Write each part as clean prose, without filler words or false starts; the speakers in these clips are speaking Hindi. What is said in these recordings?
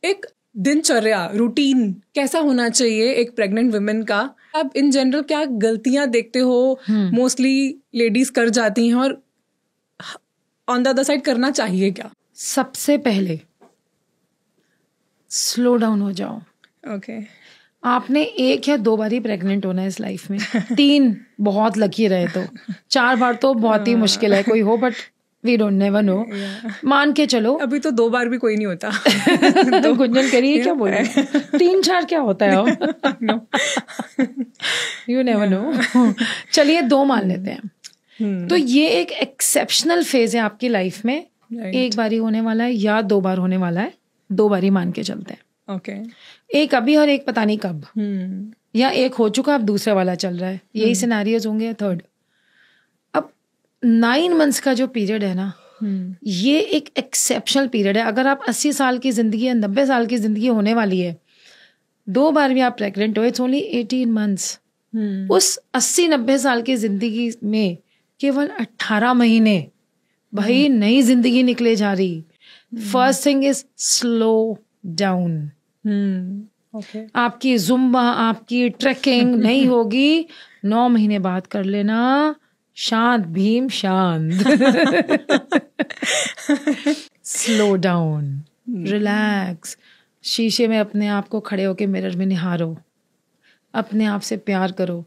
एक दिनचर्या रूटीन कैसा होना चाहिए एक प्रेग्नेंट वुमेन का? आप इन जनरल क्या गलतियां देखते हो मोस्टली लेडीज कर जाती हैं, और ऑन द अदर साइड करना चाहिए क्या? सबसे पहले स्लो डाउन हो जाओ. ओके. आपने 1 या 2 बार ही प्रेग्नेंट होना है इस लाइफ में. 3 बहुत लकी रहे तो, 4 बार तो बहुत ही मुश्किल है कोई हो, but we don't never know. मान के चलो अभी तो 2 बार भी कोई नहीं होता. तो गुंजन कह रही है क्या बोल रही है? 3-4 क्या होता है? You never know. चलिए 2 मान लेते हैं. तो ये एक एक्सेप्शनल फेज है आपकी लाइफ में. 1 बार ही होने वाला है या 2 बार होने वाला है. 2 बार ही मान के चलते हैं. ओके. एक अभी और एक पता नहीं कब, या एक हो चुका अब दूसरा वाला चल रहा है. यही सिनेरियोज होंगे. 3rd, अब 9 months का जो पीरियड है ना, ये एक एक्सेप्शनल पीरियड है. अगर आप 80 साल की जिंदगी या 90 साल की जिंदगी होने वाली है, 2 बार भी आप प्रेग्नेंट हो, इट्स ओनली 18 months. उस 80-90 साल की जिंदगी में केवल 18 महीने भाई नई जिंदगी निकले जा रही. First thing is slow down. आपकी जुम्बा, आपकी ट्रैकिंग नहीं होगी. 9 महीने बाद कर लेना. शांत भीम शांत. Slow down, relax. शीशे में अपने आप को खड़े होके मिरर में निहारो. अपने आप से प्यार करो.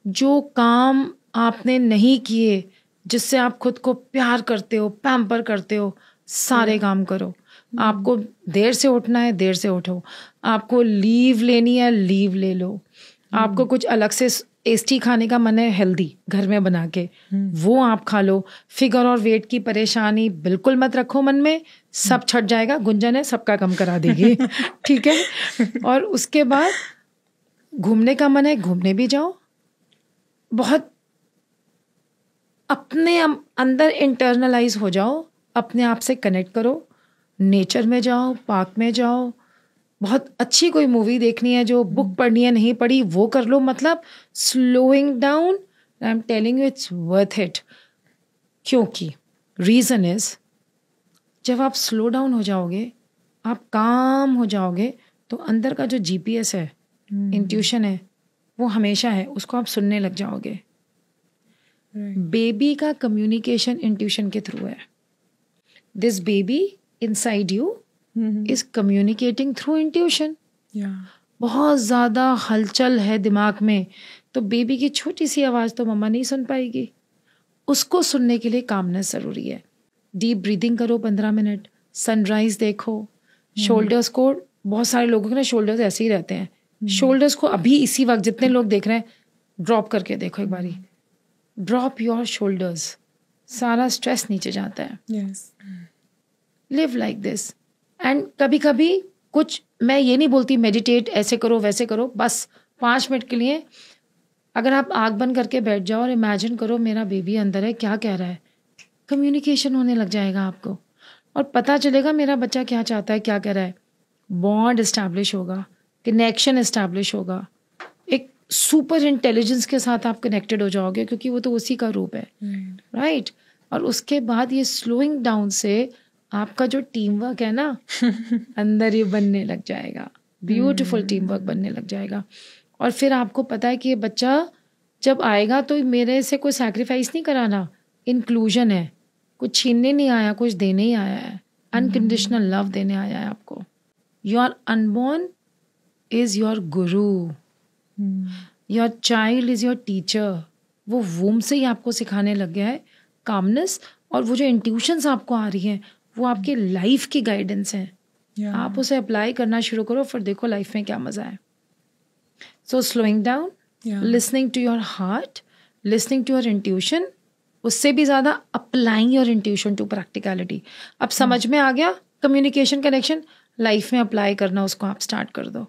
जो काम आपने नहीं किए, जिससे आप खुद को प्यार करते हो, पैम्पर करते हो, सारे काम करो. आपको देर से उठना है, देर से उठो. आपको लीव लेनी है, लीव ले लो. आपको कुछ अलग से टेस्टी खाने का मन है, हेल्दी घर में बना के, वो आप खा लो. फिगर और वेट की परेशानी बिल्कुल मत रखो मन में. सब छट जाएगा. गुंजन है, सबका कम करा देगी. ठीक है. और उसके बाद घूमने का मन है, घूमने भी जाओ. बहुत अपने अंदर इंटरनलाइज हो जाओ. अपने आप से कनेक्ट करो. नेचर में जाओ, पार्क में जाओ. बहुत अच्छी कोई मूवी देखनी है, जो बुक पढ़नी है नहीं पढ़ी वो कर लो. मतलब slowing down, I am telling you it's worth it. क्योंकि रीजन इज, जब आप स्लो डाउन हो जाओगे, आप काम हो जाओगे, तो अंदर का जो GPS है, इंट्यूशन है, वो हमेशा है, उसको आप सुनने लग जाओगे. बेबी का कम्युनिकेशन इंट्यूशन के थ्रू है. This baby inside you is communicating through intuition. बहुत ज़्यादा हलचल है दिमाग में, तो बेबी की छोटी सी आवाज़ तो मम्मा नहीं सुन पाएगी. उसको सुनने के लिए कामनेस ज़रूरी है. डीप ब्रीदिंग करो 15 मिनट. सनराइज देखो. शोल्डर्स को, बहुत सारे लोगों के ना शोल्डर्स ऐसे ही रहते हैं. शोल्डर्स को अभी इसी वक्त जितने लोग देख रहे हैं, ड्रॉप करके देखो एक बारी. Drop your shoulders. सारा स्ट्रेस नीचे जाता है. Live like this. एंड कभी कभी कुछ, मैं ये नहीं बोलती मेडिटेट ऐसे करो वैसे करो, बस 5 मिनट के लिए अगर आप आँख बंद करके बैठ जाओ और इमेजिन करो मेरा बेबी अंदर है, क्या कह रहा है, कम्युनिकेशन होने लग जाएगा आपको. और पता चलेगा मेरा बच्चा क्या चाहता है, क्या कह रहा है. बॉन्ड इस्टेब्लिश होगा, कनेक्शन इस्टेब्लिश होगा. एक सुपर इंटेलिजेंस के साथ आप कनेक्टेड हो जाओगे, क्योंकि वो तो उसी का रूप है. राइट. और उसके बाद ये स्लोइंग डाउन से आपका जो टीम वर्क है ना, अंदर ही बनने लग जाएगा. ब्यूटीफुल टीम वर्क बनने लग जाएगा. और फिर आपको पता है कि ये बच्चा जब आएगा तो मेरे से कोई सैक्रिफाइस नहीं कराना. इंक्लूजन है. कुछ छीनने नहीं आया, कुछ देने ही आया है. अनकंडीशनल लव देने आया है आपको. Your unborn is your Guru. Your child is your teacher. वो वूम से ही आपको सिखाने लग गया है कामनेस. और वो जो इंट्यूशंस आपको आ रही हैं, वो आपकी लाइफ की गाइडेंस है. आप उसे अप्लाई करना शुरू करो, फिर देखो लाइफ में क्या मजा है. So slowing down, listening to your heart, listening to your intuition. उससे भी ज्यादा applying your intuition to practicality. अब समझ में आ गया, कम्युनिकेशन कनेक्शन लाइफ में अप्लाई करना, उसको आप स्टार्ट कर दो.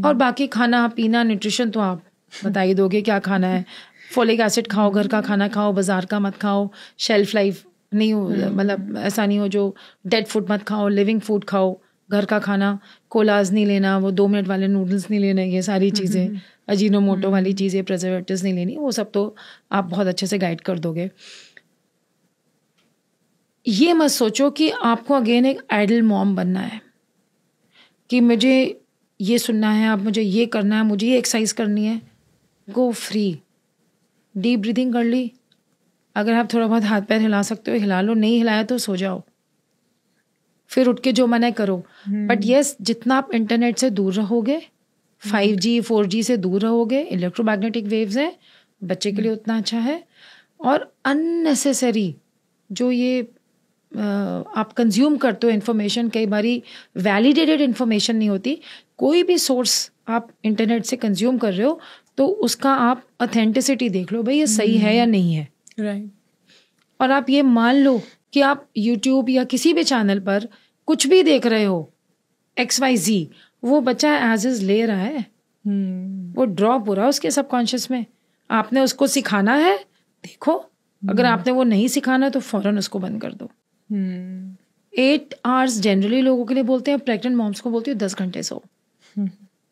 और बाकी खाना पीना न्यूट्रिशन तो आप बता ही दोगे क्या खाना है. फोलिक एसिड खाओ, घर का खाना खाओ, बाजार का मत खाओ. शेल्फ लाइफ नहीं हो, मतलब ऐसा नहीं हो जो डेड फूड मत खाओ, लिविंग फूड खाओ. घर का खाना, कोलाज नहीं लेना, वो 2 मिनट वाले नूडल्स नहीं लेने, ये सारी चीज़ें, अजीनोमोटो वाली चीज़ें, प्रिजर्वेटिव्स नहीं लेनी. वो सब तो आप बहुत अच्छे से गाइड कर दोगे. ये मत सोचो कि आपको अगेन एक आइडल मॉम बनना है. कि मुझे ये सुनना है, अब मुझे ये करना है, मुझे ये एक्सरसाइज करनी है, गो फ्री, डीप ब्रीथिंग कर ली, अगर आप थोड़ा बहुत हाथ पैर हिला सकते हो हिला लो, नहीं हिलाया तो सो जाओ, फिर उठ के जो मन है करो। बट यस, जितना आप इंटरनेट से दूर रहोगे, 5G 4G से दूर रहोगे, इलेक्ट्रोमैग्नेटिक वेव्स हैं, बच्चे के लिए उतना अच्छा है। और अननेसेसरी जो ये आप कंज्यूम करते हो इन्फॉर्मेशन, कई बारी वैलिडेटेड इन्फॉर्मेशन नहीं होती। कोई भी सोर्स आप इंटरनेट से कंज्यूम कर रहे हो तो उसका आप ऑथेंटिसिटी देख लो, भाई ये सही है या नहीं है, राइट। और आप ये मान लो कि आप यूट्यूब या किसी भी चैनल पर कुछ भी देख रहे हो XYZ, वो बच्चा एज इज ले रहा है, वो ड्रॉप हो रहा है उसके सबकॉन्शियस में। आपने उसको सिखाना है, देखो, अगर आपने वो नहीं सिखाना तो फौरन उसको बंद कर दो। 8 आवर्स जनरली लोगों के लिए बोलते हैं, प्रेग्नेंट मॉम्स को बोलती हूँ 10 घंटे सो,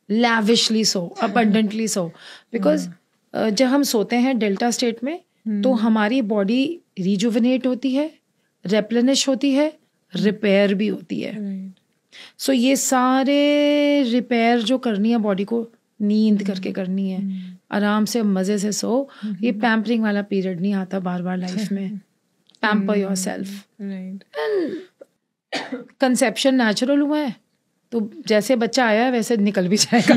लैविशली सो, अबंडेंटली सो। बिकॉज जब हम सोते हैं डेल्टा स्टेट में तो हमारी बॉडी रिजुविनेट होती है, रेप्लेनिश होती है, रिपेयर भी होती है। सो ये सारे रिपेयर जो करनी है बॉडी को, नींद करके करनी है, आराम से मजे से सो। ये पैम्परिंग वाला पीरियड नहीं आता बार बार लाइफ में। Pamper yourself. कंसेप्शन नेचुरल हुआ है तो जैसे बच्चा आया है वैसे निकल भी जाएगा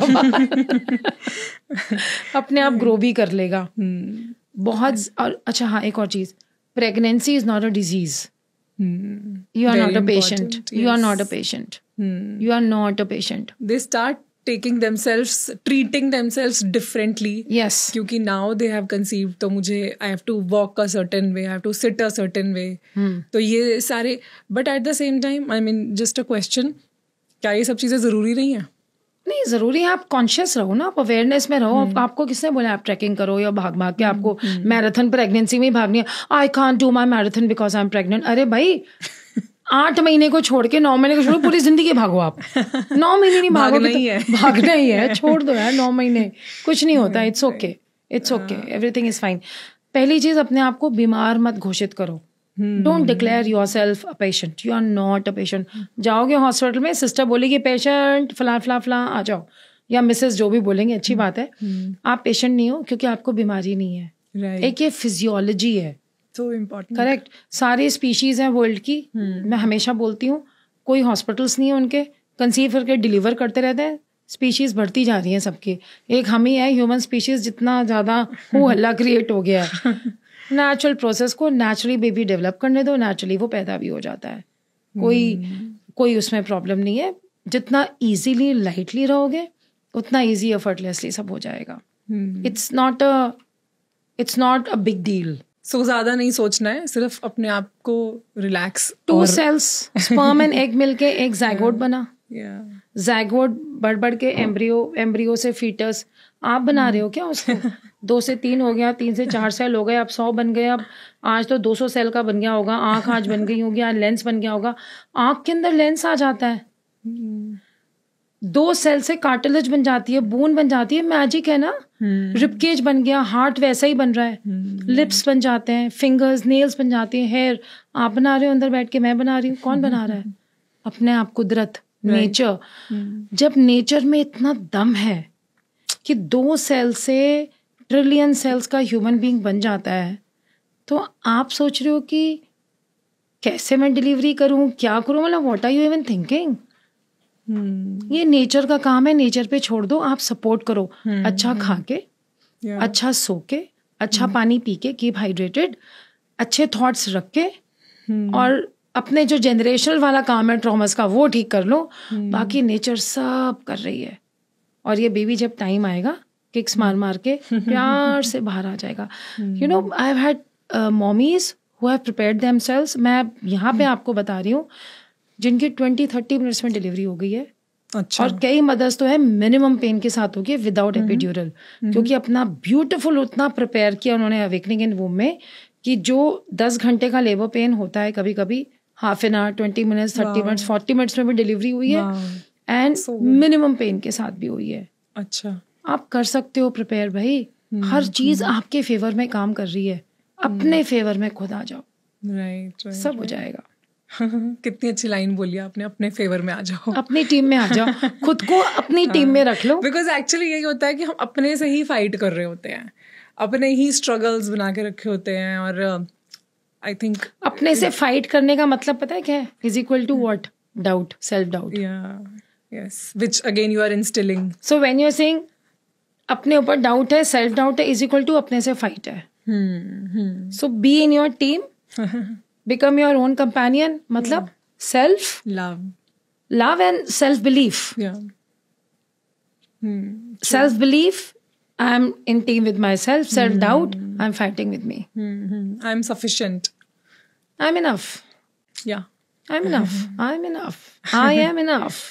अपने आप ग्रो भी कर लेगा। बहुत। और अच्छा हाँ, एक और चीज, pregnancy is not a disease, you are not a patient. You are not a patient. You are not a patient. They start treating themselves differently. Yes. क्योंकि now they have conceived, तो मुझे I have to walk a certain way, I have to sit a certain way. तो ये सारे, but at the same time, I mean, just a question, क्या ये सब चीजें जरूरी नहीं है? नहीं जरूरी है, आप कॉन्शियस रहो ना, आप अवेयरनेस में रहो। आपको किसने बोला आप ट्रैकिंग करो या भाग भाग के आपको मैराथन प्रेगनेंसी में ही भागनी है? I can't do my marathon because I am pregnant. अरे भाई 8 महीने को छोड़ के 9 महीने को छोड़ो, पूरी जिंदगी भागो आप। 9 महीने नहीं भागो, भागना ही है, छोड़ दो यार 9 महीने, कुछ नहीं होता। It's okay, it's okay, everything is fine. पहली चीज, अपने आप को बीमार मत घोषित करो। Don't declare yourself a patient, you are not a patient. जाओगे हॉस्पिटल में, सिस्टर बोलेगी पेशेंट फला फला फला आ जाओ, या मिसेस जो भी बोलेंगे, अच्छी बात है। आप पेशेंट नहीं हो क्योंकि आपको बीमारी नहीं है। एक ये फिजियोलॉजी है, so important. करेक्ट। सारी स्पीशीज हैं वर्ल्ड की, मैं हमेशा बोलती हूँ, कोई हॉस्पिटल्स नहीं है उनके, कंसीव करके डिलीवर करते रहते हैं, स्पीशीज बढ़ती जा रही है सबकी। एक हम ही है ह्यूमन स्पीशीज, जितना ज्यादा हो हल्ला क्रिएट हो गया है। नेचुरल प्रोसेस को नेचुरली बेबी डेवलप करने दो, नेचुरली वो पैदा भी हो जाता है, कोई उसमें प्रॉब्लम नहीं है। जितना इजीली लाइटली रहोगे उतना इजी एफर्टलेसली सब हो जाएगा। It's not a big deal. So ज्यादा नहीं सोचना है, सिर्फ अपने आप को relax. 2 cells sperm and egg मिलके एक जाइगोट बना, जाइगोट बढ़ के एम्ब्रियो से फीटस। आप बना रहे हो क्या उसको? 2 से 3 हो गया, 3 से 4 सेल हो गए, अब 100 बन गए। अब आज तो 200 सेल का बन गया होगा। आंख आज बन गई होगी, आज लेंस बन गया होगा। आंख के अंदर लेंस आ जाता है। 2 सेल से कार्टिलेज बन जाती है, बोन बन जाती है। मैजिक है ना। रिबकेज बन गया, हार्ट वैसा ही बन रहा है। लिप्स बन जाते हैं, फिंगर्स, नेल्स बन जाते हैं, हेयर। आप बना रहे हो अंदर बैठ के, मैं बना रही हूँ। कौन बना रहा है? अपने आप, कुदरत, नेचर। जब नेचर में इतना दम है कि 2 सेल से ट्रिलियन सेल्स का ह्यूमन बीइंग बन जाता है, तो आप सोच रहे हो कि कैसे मैं डिलीवरी करूं, क्या करूं, मतलब what are you even thinking? ये नेचर का काम है, नेचर पे छोड़ दो। आप सपोर्ट करो, अच्छा खा के, अच्छा सो के, अच्छा पानी पी के, कीप हाइड्रेटेड, अच्छे थॉट्स रख के, और अपने जो जनरेशनल वाला काम है ट्रॉमास का, वो ठीक कर लो। बाकी नेचर सब कर रही है। और ये बेबी जब टाइम आएगा, किक्स मार के प्यार से बाहर आ जाएगा। You know, I have had mommies who have prepared themselves. मैं यहाँ पे आपको बता रही हूँ, जिनकी 20-30 मिनट्स में डिलीवरी हो गई है। अच्छा। और कई मदर्स तो है मिनिमम पेन के साथ होगी, विदाउट एपिड्यूरल, क्योंकि अपना ब्यूटीफुल उतना प्रिपेयर किया उन्होंने अवेकनिंग इन वूम में, कि जो 10 घंटे का लेबर पेन होता है कभी कभी, half an hour, 20 minutes, 30 minutes, 40 minutes में भी डिलीवरी हुई है, एंड मिनिमम पेन के साथ भी हुई है। अच्छा, आप कर सकते हो प्रिपेयर भाई। हर चीज आपके फेवर में काम कर रही है, अपने फेवर में खुद आ जाओ, राइट, सब हो जाएगा। कितनी अच्छी लाइन बोली आपने, अपने फेवर में आ जाओ, अपनी टीम में आ जाओ, खुद को अपनी टीम में रख लो. बिकॉज एक्चुअली यही होता है कि हम अपने से ही फाइट कर रहे होते हैं, अपने ही स्ट्रगल्स बना के रखे होते हैं. और आई थिंक अपने से फाइट करने का मतलब पता है क्या है? Is equal to what? Doubt, self doubt. Yes, which again you are instilling. So when you are saying अपने ऊपर डाउट है, सेल्फ डाउट है, इज इक्वल टू अपने से फाइट है. So be in your team, become your own companion, मतलब self love and self belief. Self belief, I'm in team with myself. Self doubt, I'm fighting with me. I'm sufficient, I'm enough. I'm enough, I am enough.